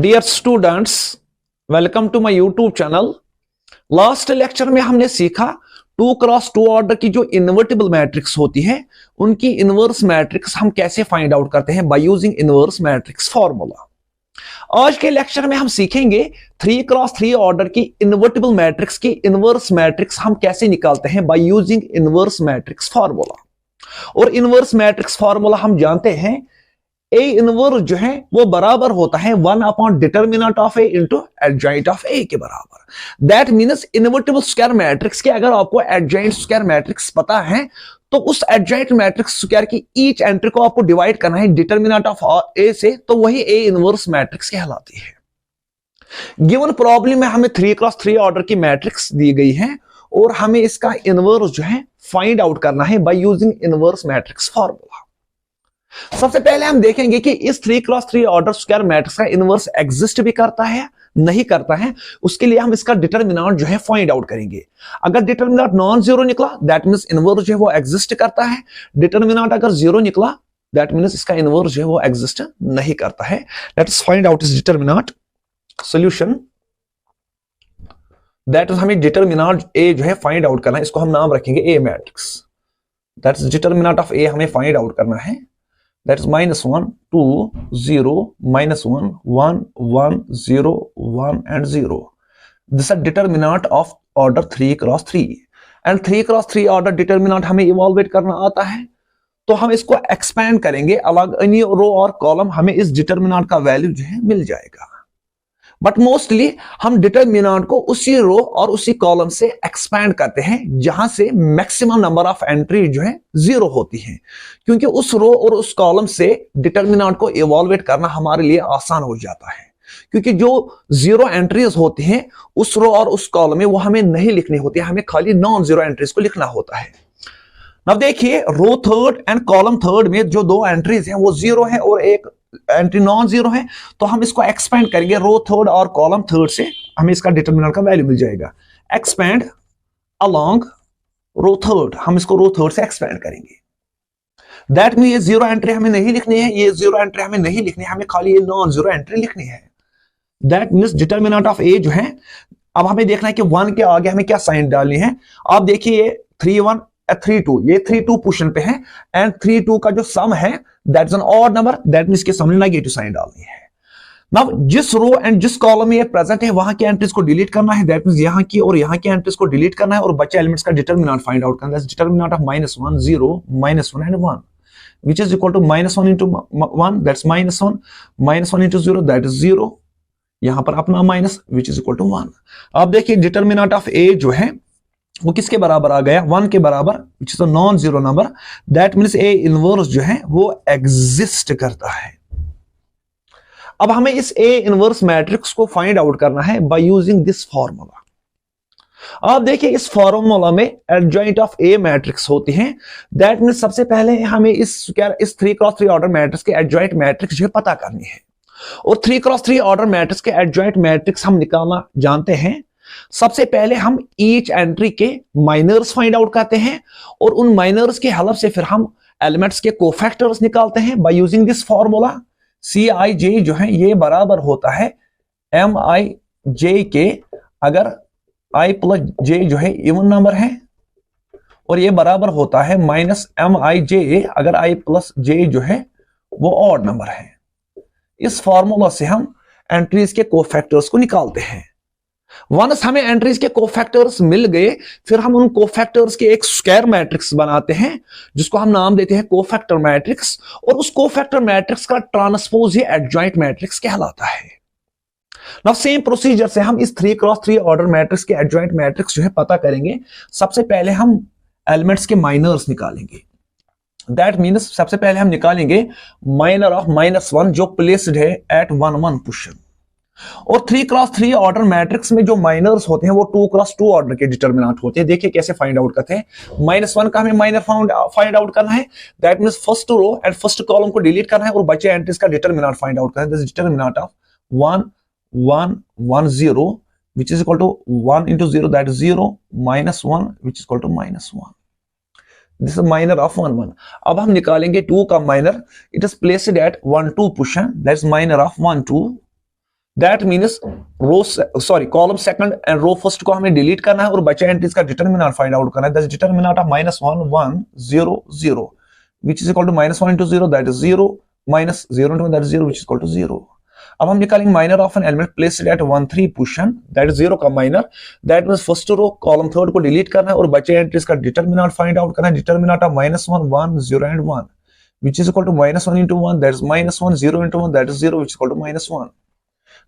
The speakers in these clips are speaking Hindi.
Dear students, welcome to my YouTube channel. Last lecture में हमने सीखा 2x2 ऑर्डर की जो इन्वर्टिबल मैट्रिक्स होती है उनकी इनवर्स मैट्रिक्स हम कैसे फाइंड आउट करते हैं by using inverse matrix formula. आज के लेक्चर में हम सीखेंगे 3x3 ऑर्डर की इन्वर्टिबल मैट्रिक्स की इनवर्स मैट्रिक्स हम कैसे निकालते हैं by using inverse matrix formula. और इनवर्स मैट्रिक्स फॉर्मूला हम जानते हैं ए इनवर्स जो है वो बराबर होता है 1 upon determinant of A into adjoint of A के बराबर। That means invertible square matrix के अगर आपको एडजॉइंट स्क्वायर मैट्रिक्स पता है तो उस एडजॉइंट मैट्रिक्स स्क्वायर की ईच एंट्री को आपको डिवाइड करना है डिटर्मिनेंट ऑफ ए से, तो वही ए इनवर्स मैट्रिक्स कहलाती है। गिवन प्रॉब्लम में हमें 3x3 ऑर्डर की मैट्रिक्स दी गई है और हमें इसका इनवर्स जो है फाइंड आउट करना है by using inverse matrix formula. सबसे पहले हम देखेंगे कि इस 3x3 ऑर्डर स्क्वायर मैट्रिक्स का इनवर्स एग्जिस्ट भी करता है नहीं करता है। उसके लिए हम इसका डिटर्मिनेंट जो है फाइंड आउट करेंगे। अगर डिटर्मिनेंट नॉन जीरो निकला दैट मींस इनवर्स जो है वो एग्जिस्ट करता है। डिटर्मिनेंट अगर जीरो निकला दैट मींस इसका इनवर्स जो है वो एग्जिस्ट नहीं करता है। लेट्स फाइंड आउट इस डिटर्मिनेंट सॉल्यूशन। दैट इज हमें डिटर्मिनेंट ए जो है फाइंड आउट करना है। इसको हम नाम रखेंगे A matrix. That is determinant of A हमें फाइंड आउट करना है। That is -1, 2, 0, -1, 1, 1, 0, 1 and 0. This is a determinant of order 3x3 and 3x3 order determinant हमें इवॉल्वेट करना आता है तो हम इसको एक्सपैंड करेंगे। अलग अन्य रो और कॉलम हमें इस डिटर्मिनेंट का वैल्यू जो है मिल जाएगा। बट मोस्टली हम डिटर्मिनेंट को उसी रो और उसी कॉलम से एक्सपैंड करते हैं जहां से मैक्सिमम नंबर ऑफ एंट्री जो है 0 होती है, क्योंकि उस रो और उस कॉलम से डिटर्मिनेंट को इवॉल्वेट करना हमारे लिए आसान हो जाता है। क्योंकि जो 0 एंट्रीज होती हैं उस रो और उस कॉलम में वो हमें नहीं लिखनी होती है, हमें खाली नॉन जीरो एंट्रीज को लिखना होता है। अब देखिए row third and column third में जो दो एंट्रीज हैं वो 0 है और एक एंट्री नॉन जीरो है, तो हम इसको एक्सपेंड करेंगे रो थर्ड और कॉलम थर्ड से हमें इसका डिटर्मिनेंट का वैल्यू मिल जाएगा। एक्सपेंड अलोंग रो थर्ड, हम इसको रो थर्ड से एक्सपेंड करेंगे। दैट मीन ये 0 एंट्री हमें नहीं लिखनी है, ये 0 एंट्री हमें नहीं लिखनी है, हमें खाली ये नॉन जीरो एंट्री लिखनी है। दैट मीन्स डिटर्मिनेंट ऑफ ए जो है, अब हमें देखना है कि 1 के आगे हमें क्या साइन डालनी है। आप देखिए ये 3-1 3-2, ये 3-2 पोजीशन पे है एंड 3-2 का जो सम है that is an odd number, that means के सामने नेगेटिव साइन डालनी है। नाउ जिस रो एंड जिस कॉलम में ये प्रेजेंट है वहां की एंट्रीज को डिलीट करना है, दैट मींस यहां की और यहां की एंट्रीज को डिलीट करना है और बचे एलिमेंट्स का डिटर्मिनेंट फाइंड आउट करना है। Determinant of -1, 0, -1 and 1 which is equal to -1 into 1, that's -1, -1 into 0 that is 0, यहां पर अपना minus which is equal to 1। अब देखिए डिटर्मिनेंट ऑफ ए जो है वो किसके बराबर आ गया, 1 के बराबर, which is a non zero number. That means A inverse जो है वो एग्जिस्ट करता है। अब हमें इस ए इनवर्स मैट्रिक्स को फाइंड आउट करना है बाय यूजिंग दिस फॉर्मूला। आप देखिए इस फॉर्मूला में एडजॉइंट ऑफ ए मैट्रिक्स होती है। दैट मीन्स सबसे पहले हमें इस 3x3 ऑर्डर मैट्रिक्स के एडजॉइंट मैट्रिक्स जो है पता करनी है। और 3x3 ऑर्डर मैट्रिक्स के एडजॉइंट मैट्रिक्स हम निकालना जानते हैं। सबसे पहले हम ईच एंट्री के माइनर्स फाइंड आउट करते हैं और उन माइनर्स के हेल्प से फिर हम एलिमेंट्स के कोफैक्टर्स निकालते हैं by using this formula. Cij जो है ये बराबर होता है Mij के, अगर i प्लस j जो है इवन नंबर है, और ये बराबर होता है -Mij अगर i प्लस j जो है वो ऑड नंबर है। इस फॉर्मूला से हम एंट्रीज के कोफैक्टर्स को निकालते हैं। वंस हमें एंट्रीज के कोफैक्टर्स मिल गए फिर हम उन कोफैक्टर्स के एक स्क्वायर मैट्रिक्स बनाते हैं जिसको हम नाम देते हैं कोफैक्टर मैट्रिक्स, और उस कोफैक्टर मैट्रिक्स का ट्रांसपोज ही एडजॉइंट मैट्रिक्स कहलाता है। नाउ सेम प्रोसीजर से हम इस 3x3 ऑर्डर मैट्रिक्स के एडजॉइंट मैट्रिक्स जो है पता करेंगे। सबसे पहले हम एलिमेंट्स के माइनर्स निकालेंगे। दैट मीन्स सबसे पहले हम निकालेंगे माइनर ऑफ -1 जो प्लेस्ड है एट 1-1 पोजीशन। और 3x3 ऑर्डर मैट्रिक्स में जो माइनर्स होते हैं वो 2x2 ऑर्डर के डिटर्मिनेंट होते हैं। देखिए कैसे फाइंड आउट करते हैं। -1 का हमें माइनर फाइंड आउट करना है, that means first row and first column को डिलीट करना है और बचे एंट्रीज का डिटर्मिनेंट फाइंड आउट करना है। This determinant of 1 1 1 0 which is equal to 1 into 0 that is 0 -1 which is equal to -1। This is minor of 1-1। अब हम निकालेंगे 2 का minor, it is placed at 1-2 position, that is minor of 1-2। That means column second and row first को हमें डिलीट करना है और बचे एंट्रीज का डिटरमिनेंट फाइंड आउट करना है। That is determinant of -1 1 0 0 which is equal to -1 into 0 that is 0 minus 0 into 1 that is 0 which is equal to 0। अब हम निकालेंगे minor of an element placed at 1 3 position that is 0 का minor. That means first row column third को डिलीट करना है और बचे एंट्रीज का डिटरमिनेंट फाइंड आउट करना है। Determinant of -1 1 0 and 1 which is equal to -1 into 1 that is -1 0 into 1 that is 0 which is equal to -1।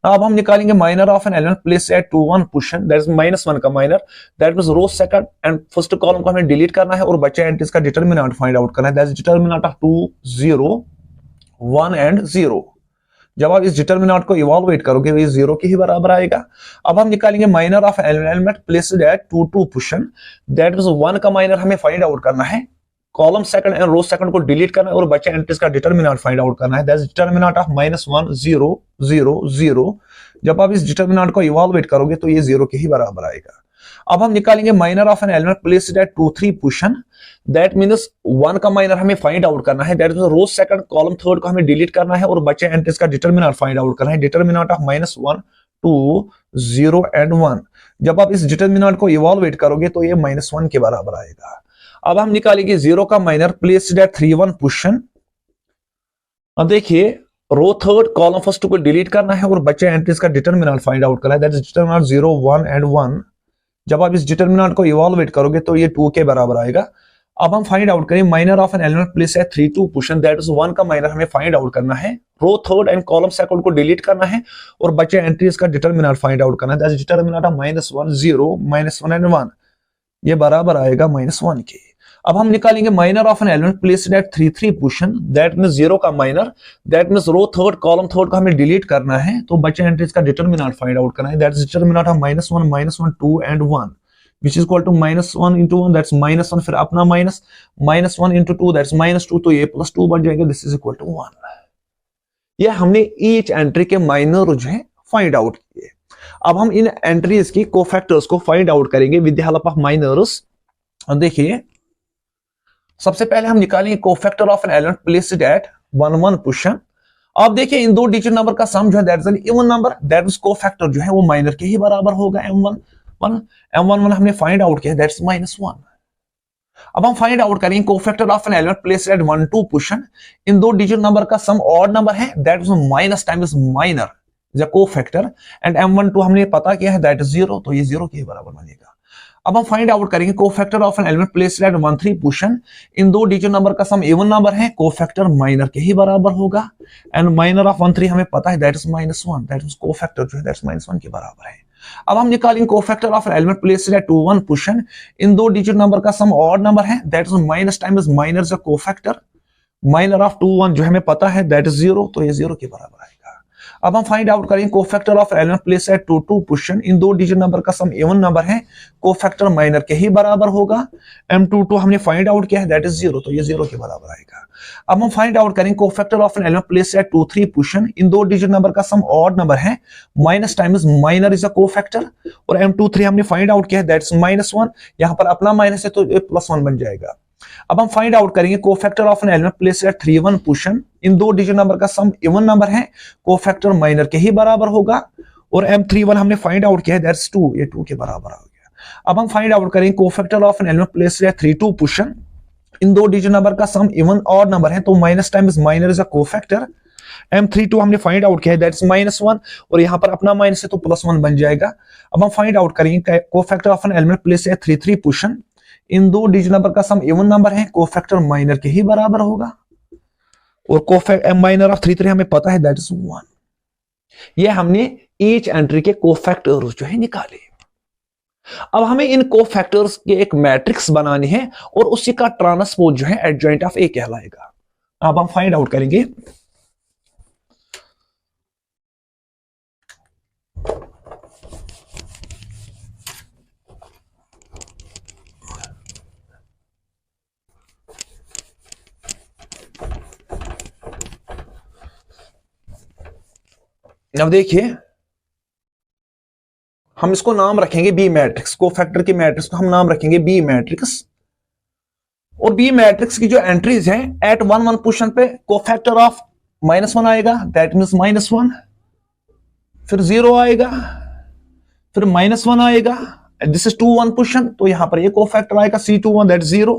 अब हम निकालेंगे minor of an element placed at 2 1 position that is -1 का minor. That means row second and first column को हमें डिलीट करना है और बचे एंट्रीज का डिटरमिनेंट फाइंड आउट करना है। That is determinant of 2 0 1 and 0। जब आप इस डिटरमिनेंट को इवैल्यूएट करोगे तो ये 0 के ही बराबर आएगा। अब हम निकालेंगे minor of an element placed at 2 2 position that means 1 का माइनर हमें फाइंड आउट करना है, column second and row second को डिलीट करना है और बचे एंट्रीज का डिटरमिनेंट फाइंड आउट करना है। That is determinant of -1 0 0 0। जब आप इस डिटरमिनेंट को इवैल्यूएट करोगे तो ये 0 के ही बराबर आएगा। अब हम निकालेंगे minor of an element placed at 2 3 position that means 1 का माइनर हमें फाइंड आउट करना है। That means row second column third को हमें डिलीट करना है और बचे एंट्रीज का डिटरमिनेंट फाइंड आउट करना है। Determinant of -1 2 0 and 1। जब आप इस डिटरमिनेंट को इवैल्यूएट करोगे तो ये -1 के बराबर आएगा। अब हम निकालेंगे 0 का माइनर प्लेस्ड एट 3 1 पोजीशन। अब देखिए रो थर्ड कॉलम फर्स्ट को डिलीट करना है और बचे एंट्रीज का डिटरमिनेंट फाइंड आउट करना है। That is determinant 0 1 and 1। जब आप इस डिटरमिनेंट को इवैल्यूएट करोगे तो ये 2 के बराबर आएगा। अब हम फाइंड आउट करें minor of an element placed at 3 2 position that is 1 का माइनर हमें फाइंड आउट करना है, row third and column second को डिलीट करना है और बचे एंट्रीज का डिटरमिनेंट फाइंड आउट करना है। That is determinant of -1 0 -1 and 1। ये बराबर आएगा -1 के। अब हम निकालेंगे minor of an element placed at 3 3 position that means 0 का minor. That means row third column third को हमें डिलीट करना है तो बचे एंट्रीज का डिटरमिनेंट फाइंड आउट करना है। That is determinant of -1 2 and 1 which is equal to -1 into 1 that's -1 फिर अपना -1 into 2 that's -2 तो ये +2 बन जाएगा। This is equal to 1। ये हमने ईच एंट्री के माइनर जो है फाइंड आउट किए। अब हम इन एंट्रीज की कोफैक्टर्स को फाइंड आउट करेंगे with the help of minors. देखिए सबसे पहले हम निकालेंगे cofactor of an element placed at 1 1 position. अब देखिए इन दो डिजिट नंबर का सम जो है that is an even number. That is cofactor जो है वो माइनर के ही बराबर होगा। m11 हमने फाइंड आउट किया दैट्स -1। अब हम फाइंड आउट करेंगे cofactor of an element placed at 1 2 position. इन दो डिजिट नंबर का सम ऑड नंबर है that is minus times minor is a cofactor and m12 हमने पता किया है दैट इज 0 तो ये 0 के बराबर बनेगा। अब हम फाइंड आउट करेंगे cofactor of an element placed at 1 3 position. इन दो डिजिट नंबर का सम इवन नंबर है, कोफैक्टर माइनर के ही बराबर होगा एंड माइनर ऑफ 1 3 हमें पता है that is -1। That is cofactor जो है दैट्स -1 के बराबर है। अब हम निकालेंगे cofactor of an element placed at 2 1 position. इन दो डिजिट नंबर का सम ऑड नंबर है that is minus times minor is a cofactor. Minor of 2 1 जो हमें पता है दैट इज 0 तो ये 0 के बराबर आएगा। अब हम फाइंड आउट करेंगे cofactor of element placed at 2 2 position. इन दो डिजिट नंबर का सम इवन नंबर है, कोफैक्टर माइनर के ही बराबर होगा। m22 हमने फाइंड आउट किया है दैट इज 0 तो ये 0 के बराबर आएगा। अब हम फाइंड आउट करेंगे cofactor of an element placed at 2 3 position. इन दो डिजिट नंबर का सम ऑड नंबर है, minus times minor is a cofactor और m23 हमने फाइंड आउट किया है दैट्स -1। यहां पर अपना माइनस है तो +1 बन जाएगा। अब हम फाइंड आउट करेंगे cofactor of an element placed at 3 1 position. इन दो डिजिट नंबर का सम इवन नंबर है, कोफैक्टर माइनर के ही बराबर होगा और m31 हमने फाइंड आउट किया है दैट्स 2 ये 2 के बराबर हो गया। अब हम फाइंड आउट करेंगे cofactor of an element placed at 3 2 position. इन दो डिजिट नंबर का सम इवन ऑड नंबर है तो minus times minor is a cofactor. m32 हमने फाइंड आउट किया है दैट्स -1 और यहां पर अपना माइनस है तो +1 बन जाएगा। अब हम फाइंड आउट करेंगे cofactor of an element placed at 3 3 position. इन दो डिजिट नंबर का सम इवन नंबर है, कोफैक्टर माइनर के ही बराबर होगा और माइनर ऑफ 3 3 हमें पता है दैट इज 1। ये हमने ईच एंट्री के कोफैक्टर्स जो है निकाले। अब हमें इन कोफैक्टर्स के एक मैट्रिक्स बनानी है और उसी का ट्रांसपोज जो है एडजॉइंट ऑफ ए कहलाएगा। अब हम फाइंड आउट करेंगे। अब देखिए हम इसको नाम रखेंगे बी मैट्रिक्स। कोफैक्टर की मैट्रिक्स को हम नाम रखेंगे बी मैट्रिक्स और बी मैट्रिक्स की जो एंट्रीज हैं एट 1 1 पोजीशन पे कोफैक्टर ऑफ -1 आएगा दैट मींस -1 फिर 0 आएगा, फिर -1 आएगा। दिस इज 2 1 पोजीशन, तो यहां पर ये कोफैक्टर आएगा C21 that 0।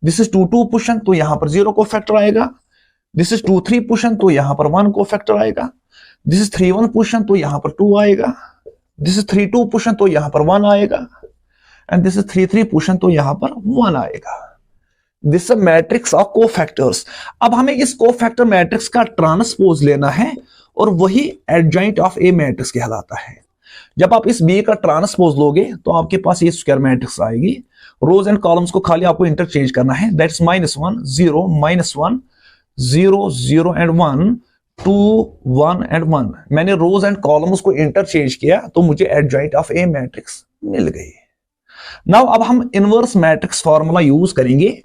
This is 2 2 position, तो यहां पर 0 कोफैक्टर आएगा। दिस इज 2 3 पोजीशन, तो यहां पर 1 कोफैक्टर आएगा। दिस इज 3 1 पोजीशन, तो यहां पर 2 आएगा। दिस इज 3 2 पोजीशन, तो यहां पर 1 आएगा। एंड दिस इज 3 3 पोजीशन, तो यहां पर 1 आएगा। This is matrix of cofactors. अब हमें इस कोफैक्टर मैट्रिक्स का ट्रांसपोज लेना है और वही एडजॉइंट ऑफ ए मैट्रिक्स कहलाता है। जब आप इस बी का ट्रांसपोज लोगे तो आपके पास ये स्क्वायर मैट्रिक्स आएगी। रोज एंड कॉलम्स को खाली आपको इंटरचेंज करना है। That's -1 0 -1 0 0 and 1 2 1 and 1। मैंने रोज एंड कॉलम्स को इंटरचेंज किया तो मुझे एडजॉइंट ऑफ ए मैट्रिक्स मिल गई। नाउ अब हम इनवर्स मैट्रिक्स फॉर्मूला यूज करेंगे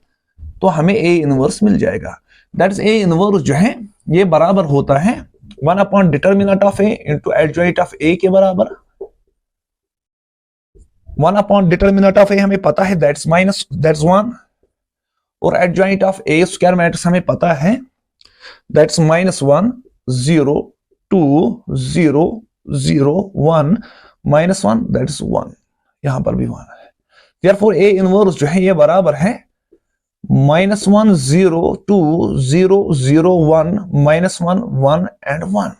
तो हमें ए इनवर्स मिल जाएगा। दैट्स ए इनवर्स जो है ये बराबर होता है 1 upon determinant of A into adjoint of A के बराबर। 1 अपॉन डिटर्मिनेंट ऑफ ए हमें पता है दैट्स 1 और adjoint of A square matrix हमें पता है दैट्स -1 0 2 0 0 1 -1 दैट्स 1। यहां पर भी 1 है। देयरफॉर ए इनवर्स जो है ये बराबर है -1 0 2 0 0 1 -1 1 and 1।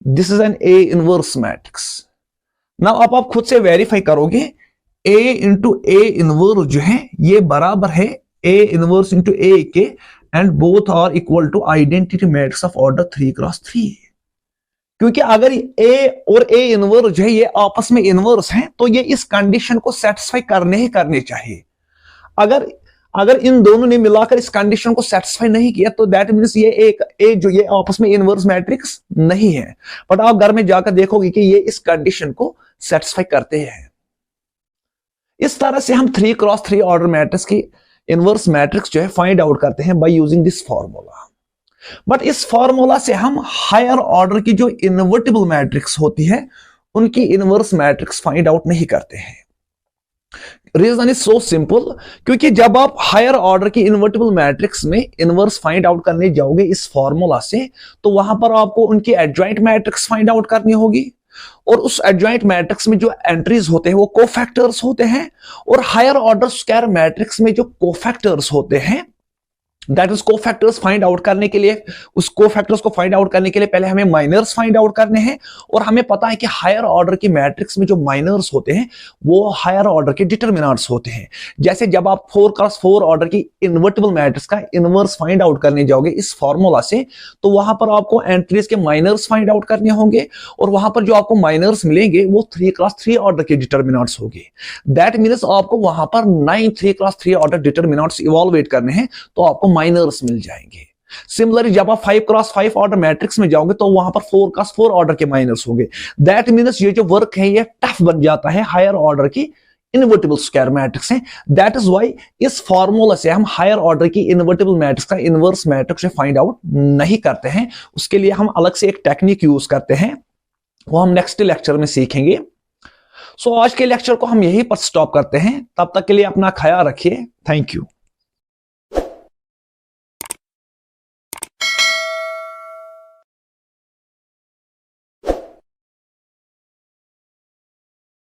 This is an A inverse matrix. Now अब आप खुद से वेरीफाई करोगे ए इंटू ए इनवर्स जो है ये बराबर है ए इनवर्स इंटू ए के and both are equal to identity matrix of order 3x3। क्योंकि अगर ए और ए इनवर्स जो है ये आपस में इनवर्स हैं तो ये इस कंडीशन को सेटिस्फाई करने चाहिए। अगर इन दोनों ने मिलाकर इस कंडीशन को सेटिस्फाई नहीं किया तो दैट मींस ये जो ये आपस में इनवर्स मैट्रिक्स नहीं है। बट आप घर में जाकर देखोगे कि ये इस कंडीशन को सेटिस्फाई करते हैं। इस तरह से हम 3x3 ऑर्डर मैट्रिक्स की इनवर्स मैट्रिक्स जो है फाइंड आउट करते हैं by using this formula. But इस फॉर्मूला से हम हायर ऑर्डर की जो इनवर्टिबल मैट्रिक्स होती है उनकी इनवर्स मैट्रिक्स फाइंड आउट नहीं करते हैं। रीजन इज सो सिंपल, क्योंकि जब आप हायर ऑर्डर की इनवर्टिबल मैट्रिक्स में इनवर्स फाइंड आउट करने जाओगे इस फॉर्मूला से तो वहां पर आपको उनकी एडजॉइंट मैट्रिक्स फाइंड आउट करनी होगी और उस एडजॉइंट मैट्रिक्स में जो एंट्रीज होते हैं वो कोफैक्टर्स होते हैं और हायर ऑर्डर स्क्वायर मैट्रिक्स में जो कोफैक्टर्स होते हैं that is cofactors find out करने के लिए उस कोफैक्टर्स को फाइंड आउट करने के लिए पहले हमें माइनर्स फाइंड आउट करने हैं और हमें पता है कि हायर ऑर्डर की मैट्रिक्स में जो माइनर्स होते हैं वो हायर ऑर्डर के डिटरमिनेंट्स होते हैं। जैसे जब आप 4x4 ऑर्डर की इन्वर्टिबल मैट्रिक्स का इनवर्स फाइंड आउट करने जाओगे इस फॉर्मूला से तो वहां पर आपको एंट्रीज के माइनर्स फाइंड आउट करने होंगे और वहां पर जो आपको माइनर्स मिलेंगे वो 3x3 ऑर्डर के डिटरमिनेंट्स होंगे। दैट मींस आपको वहां पर 9 3x3 ऑर्डर डिटरमिनेंट्स इवैल्यूएट करने हैं तो आपको माइनर्स मिल जाएंगे। सिमिलरली जब आप 5x5 ऑर्डर मैट्रिक्स में जाओगे तो वहां पर 4x4 ऑर्डर के माइनर्स होंगे। दैट मींस ये जो वर्क है ये टफ बन जाता है हायर ऑर्डर की इनवर्टिबल स्क्वायर मैट्रिक्स है। दैट इज व्हाई इस फॉर्मूला से हम हायर ऑर्डर की इनवर्टिबल मैट्रिक्स का इनवर्स मैट्रिक्स फाइंड आउट नहीं करते हैं। उसके लिए हम अलग से एक टेक्निक यूज करते हैं, वो हम नेक्स्ट लेक्चर में सीखेंगे। सो आज के लेक्चर को हम यहीं पर स्टॉप करते हैं। तब तक के लिए अपना ख्याल रखिए। Thank you.